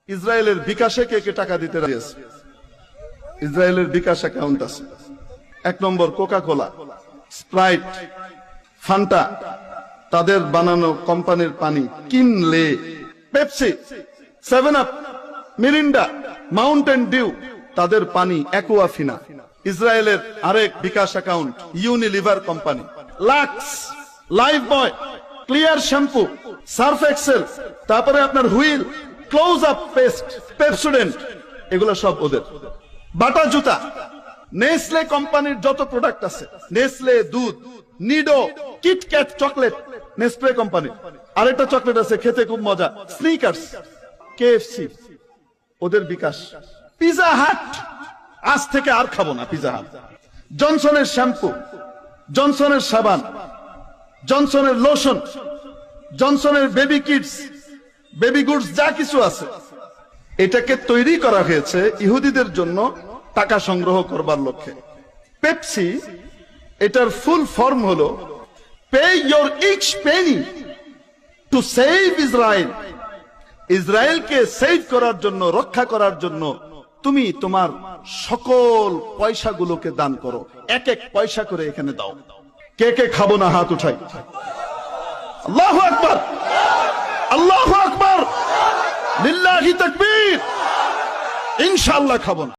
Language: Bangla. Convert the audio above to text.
ইসরায়েলের বিকাশে কে কে টাকা দিতে রাজি আছে? ইসরায়েলের বিকাশ অ্যাকাউন্ট আছে। 1 number Coca Cola, Sprite, Fanta, তাদের বানানো কোম্পানির পানি কিনলে, Pepsi, 7 up, Mirinda, Mountain Dew, তাদের পানি অ্যাকুয়াফিনা। ইসরায়েলের আরেক bKash account Unilever company, Lux, Lifebuoy, Clear shampoo, Surf Excel, তারপরে আপনার Wheel, Close Up paste, Pepsodent, এগুলো সব ওদের। বাটা জুতা, নেসলে কোম্পানির যত প্রোডাক্ট আছে, নেসলে দুধ, নিডো, কিটক্যাট চকলেট, নেসপ্রে কোম্পানি। আরেকটা চকলেট আছে খেতে খুব মজা, স্নিকার্স, কেএফসি, ওদের বিকাশ। পিজা হাট, আজ থেকে আর খাবো না পিজা হাট। জনসনের শ্যাম্পু, জনসনের সাবান, জনসনের লোশন, জনসনের বেবি কিডস, বেবি গুডস, যা কিছু আছে, এটাকে তৈরি করা হয়েছে ইহুদিদের জন্য টাকা সংগ্রহ করবার লক্ষ্যে। পেপসি, এটার ফুল ফর্ম হলো pay your each penny to save Israel. ইসরায়েলকে সেভ করার জন্য, রক্ষা করার জন্য তুমি তোমার সকল পয়সাগুলোকে দান করো, এক এক পয়সা করে এখানে দাও। কে কে খাবো না হাত উঠাই। আল্লাহু আকবার, আল্লাহু আকবার, লিল্লাহি তাকবীর। ইনশাআল্লাহ খাবো না।